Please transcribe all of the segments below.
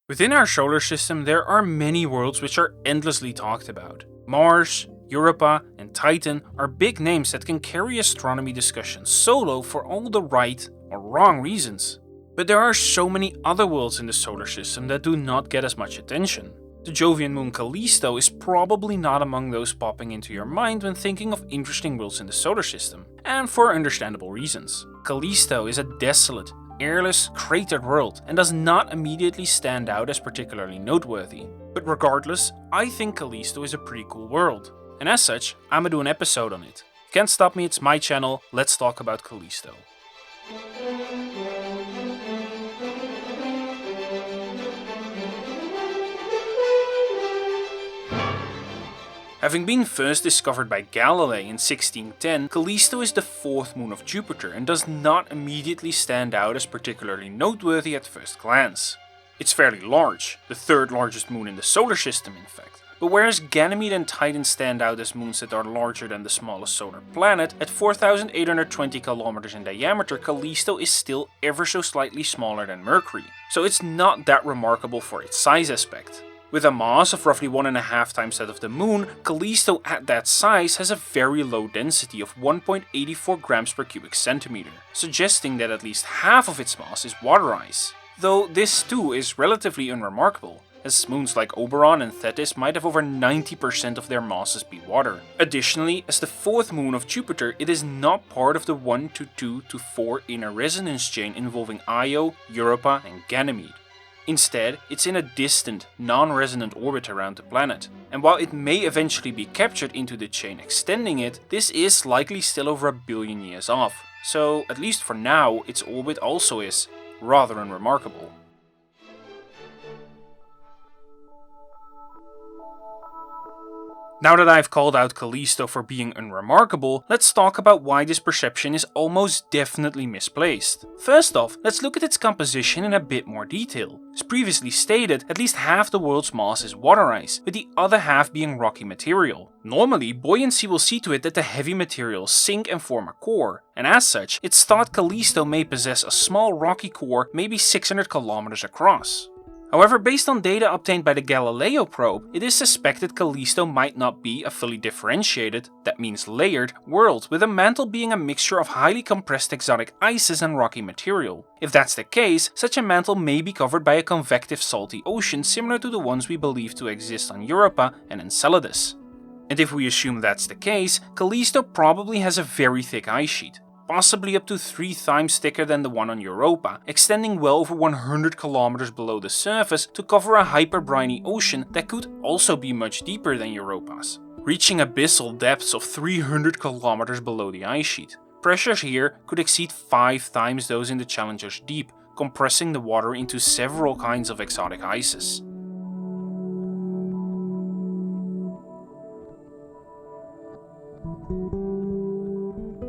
Within our solar system, there are many worlds which are endlessly talked about. Mars, Europa, and Titan are big names that can carry astronomy discussions solo for all the right or wrong reasons. But there are so many other worlds in the solar system that do not get as much attention. The Jovian moon Callisto is probably not among those popping into your mind when thinking of interesting worlds in the solar system, and for understandable reasons. Callisto is a desolate, airless, cratered world and does not immediately stand out as particularly noteworthy. But regardless, I think Callisto is a pretty cool world, and as such, I'ma do an episode on it. Can't stop me, it's my channel, let's talk about Callisto. Having been first discovered by Galilei in 1610, Callisto is the fourth moon of Jupiter and does not immediately stand out as particularly noteworthy at first glance. It's fairly large, the third largest moon in the solar system in fact, but whereas Ganymede and Titan stand out as moons that are larger than the smallest solar planet, at 4,820 kilometers in diameter, Callisto is still ever so slightly smaller than Mercury, so it's not that remarkable for its size aspect. With a mass of roughly 1.5 times that of the moon, Callisto at that size has a very low density of 1.84 grams per cubic centimeter, suggesting that at least half of its mass is water ice. Though this too is relatively unremarkable, as moons like Oberon and Thetis might have over 90% of their masses be water. Additionally, as the fourth moon of Jupiter, it is not part of the 1 to 2 to 4 inner resonance chain involving Io, Europa and Ganymede. Instead, it's in a distant, non-resonant orbit around the planet, and while it may eventually be captured into the chain extending it, this is likely still over 1 billion years off, so at least for now, its orbit also is rather unremarkable. Now that I've called out Callisto for being unremarkable, let's talk about why this perception is almost definitely misplaced. First off, let's look at its composition in a bit more detail. As previously stated, at least half the world's mass is water ice, with the other half being rocky material. Normally, buoyancy will see to it that the heavy materials sink and form a core, and as such, it's thought Callisto may possess a small rocky core maybe 600 kilometers across. However, based on data obtained by the Galileo probe, it is suspected Callisto might not be a fully differentiated, that means layered, world, with a mantle being a mixture of highly compressed exotic ices and rocky material. If that's the case, such a mantle may be covered by a convective salty ocean similar to the ones we believe to exist on Europa and Enceladus. And if we assume that's the case, Callisto probably has a very thick ice sheet, possibly up to 3 times thicker than the one on Europa, extending well over 100 kilometers below the surface to cover a hyperbriny ocean that could also be much deeper than Europa's, reaching abyssal depths of 300 kilometers below the ice sheet. Pressures here could exceed 5 times those in the Challenger's deep, compressing the water into several kinds of exotic ices.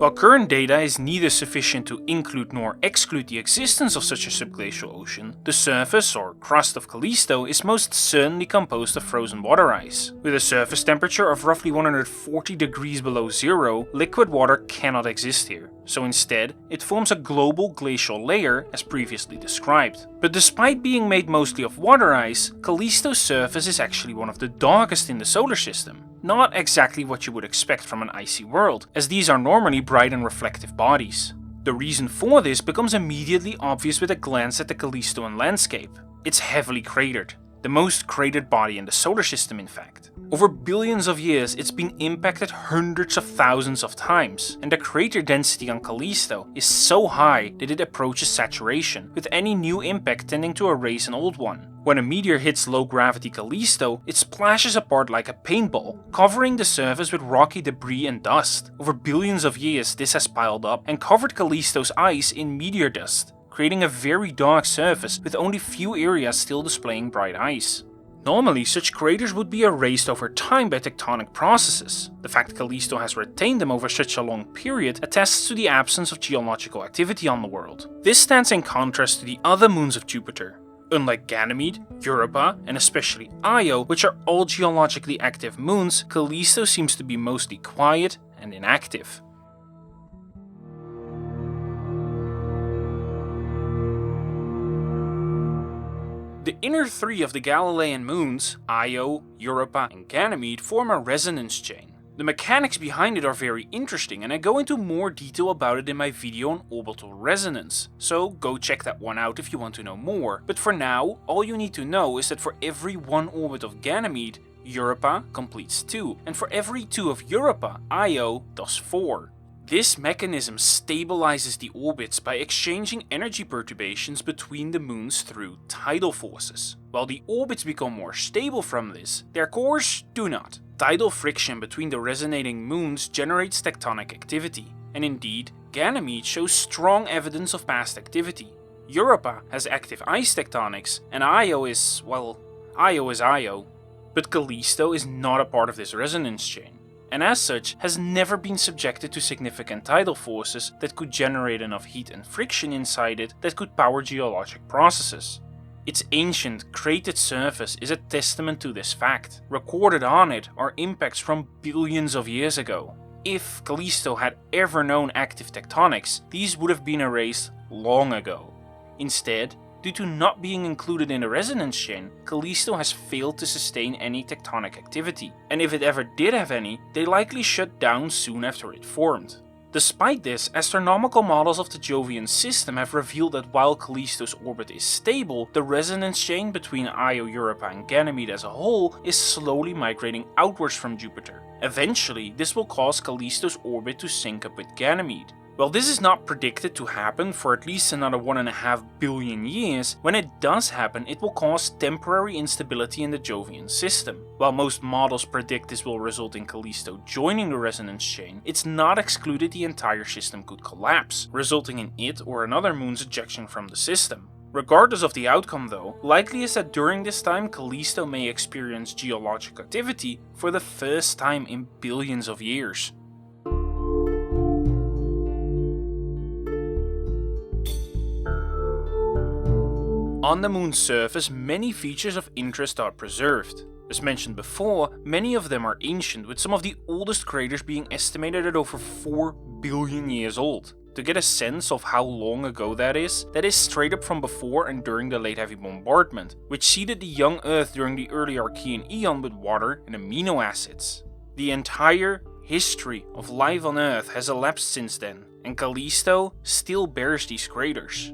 While current data is neither sufficient to include nor exclude the existence of such a subglacial ocean, the surface or crust of Callisto is most certainly composed of frozen water ice. With a surface temperature of roughly 140 degrees below zero, liquid water cannot exist here, so instead it forms a global glacial layer as previously described. But despite being made mostly of water ice, Callisto's surface is actually one of the darkest in the solar system. Not exactly what you would expect from an icy world, as these are normally bright and reflective bodies. The reason for this becomes immediately obvious with a glance at the Callistoan landscape. It's heavily cratered, the most cratered body in the solar system in fact. Over billions of years it's been impacted hundreds of thousands of times, and the crater density on Callisto is so high that it approaches saturation, with any new impact tending to erase an old one. When a meteor hits low-gravity Callisto, it splashes apart like a paintball, covering the surface with rocky debris and dust. Over billions of years this has piled up and covered Callisto's ice in meteor dust, creating a very dark surface with only few areas still displaying bright ice. Normally, such craters would be erased over time by tectonic processes. The fact Callisto has retained them over such a long period attests to the absence of geological activity on the world. This stands in contrast to the other moons of Jupiter. Unlike Ganymede, Europa, and especially Io, which are all geologically active moons, Callisto seems to be mostly quiet and inactive. The inner three of the Galilean moons, Io, Europa and Ganymede, form a resonance chain. The mechanics behind it are very interesting and I go into more detail about it in my video on orbital resonance, so go check that one out if you want to know more. But for now, all you need to know is that for every one orbit of Ganymede, Europa completes 2, and for every 2 of Europa, Io does 4. This mechanism stabilizes the orbits by exchanging energy perturbations between the moons through tidal forces. While the orbits become more stable from this, their cores do not. Tidal friction between the resonating moons generates tectonic activity, and indeed, Ganymede shows strong evidence of past activity. Europa has active ice tectonics, and Io is, well, Io is Io. But Callisto is not a part of this resonance chain, and as such has never been subjected to significant tidal forces that could generate enough heat and friction inside it that could power geologic processes. Its ancient, cratered surface is a testament to this fact. Recorded on it are impacts from billions of years ago. If Callisto had ever known active tectonics, these would have been erased long ago. Instead, due to not being included in the resonance chain, Callisto has failed to sustain any tectonic activity, and if it ever did have any, they likely shut down soon after it formed. Despite this, astronomical models of the Jovian system have revealed that while Callisto's orbit is stable, the resonance chain between Io, Europa and Ganymede as a whole is slowly migrating outwards from Jupiter. Eventually, this will cause Callisto's orbit to sync up with Ganymede. While this is not predicted to happen for at least another 1.5 billion years, when it does happen it will cause temporary instability in the Jovian system. While most models predict this will result in Callisto joining the resonance chain, it's not excluded the entire system could collapse, resulting in it or another moon's ejection from the system. Regardless of the outcome though, likely is that during this time Callisto may experience geologic activity for the first time in billions of years. On the moon's surface, many features of interest are preserved. As mentioned before, many of them are ancient, with some of the oldest craters being estimated at over 4 billion years old. To get a sense of how long ago that is straight up from before and during the late heavy bombardment, which seeded the young Earth during the early Archean eon with water and amino acids. The entire history of life on Earth has elapsed since then, and Callisto still bears these craters.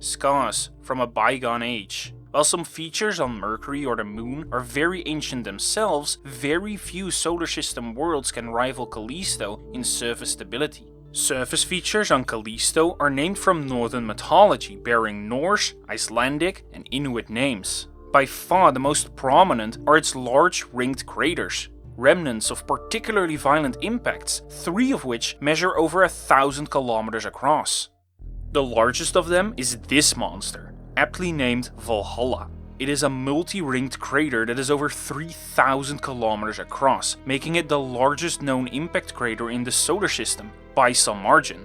Scars from a bygone age. While some features on Mercury or the Moon are very ancient themselves, very few solar system worlds can rival Callisto in surface stability. Surface features on Callisto are named from northern mythology, bearing Norse, Icelandic and Inuit names. By far the most prominent are its large ringed craters, remnants of particularly violent impacts, 3 of which measure over 1,000 kilometers across. The largest of them is this monster, aptly named Valhalla. It is a multi-ringed crater that is over 3,000 kilometers across, making it the largest known impact crater in the solar system, by some margin.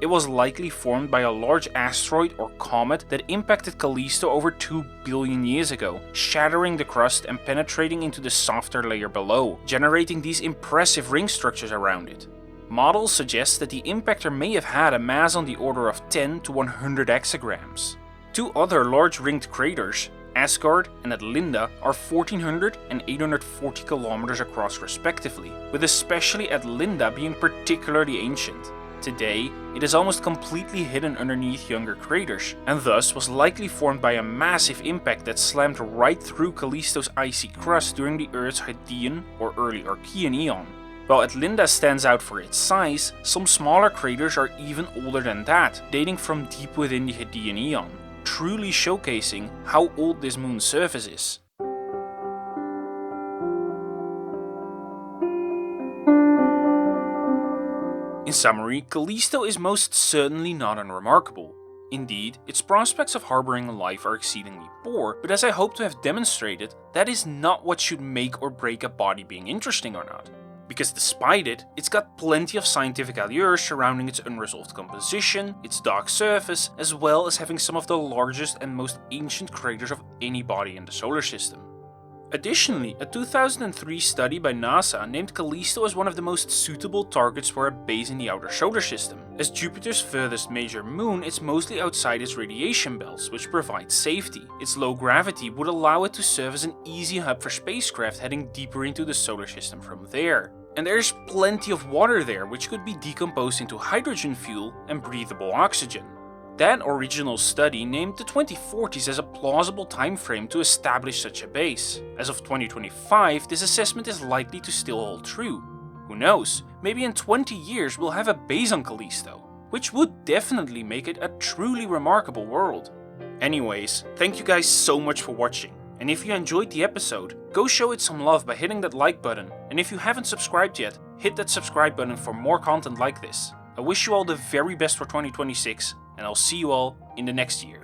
It was likely formed by a large asteroid or comet that impacted Callisto over 2 billion years ago, shattering the crust and penetrating into the softer layer below, generating these impressive ring structures around it. Models suggest that the impactor may have had a mass on the order of 10 to 100 exagrams. 2 other large ringed craters, Asgard and Atlinda, are 1400 and 840 kilometers across respectively, with especially Atlinda being particularly ancient. Today, it is almost completely hidden underneath younger craters, and thus was likely formed by a massive impact that slammed right through Callisto's icy crust during the Earth's Hadean or early Archean eon. While Atlinda stands out for its size, some smaller craters are even older than that, dating from deep within the Hadean eon, truly showcasing how old this moon's surface is. In summary, Callisto is most certainly not unremarkable. Indeed, its prospects of harboring life are exceedingly poor, but as I hope to have demonstrated, that is not what should make or break a body being interesting or not. Because despite it, it's got plenty of scientific allure surrounding its unresolved composition, its dark surface, as well as having some of the largest and most ancient craters of any body in the solar system. Additionally, a 2003 study by NASA named Callisto as one of the most suitable targets for a base in the outer solar system. As Jupiter's furthest major moon, it's mostly outside its radiation belts, which provides safety. Its low gravity would allow it to serve as an easy hub for spacecraft heading deeper into the solar system from there. And there's plenty of water there, which could be decomposed into hydrogen fuel and breathable oxygen. That original study named the 2040s as a plausible time frame to establish such a base. As of 2025, this assessment is likely to still hold true. Who knows, maybe in 20 years we'll have a base on Callisto, which would definitely make it a truly remarkable world. Anyways, thank you guys so much for watching, and if you enjoyed the episode, go show it some love by hitting that like button, and if you haven't subscribed yet, hit that subscribe button for more content like this. I wish you all the very best for 2026, and I'll see you all in the next year.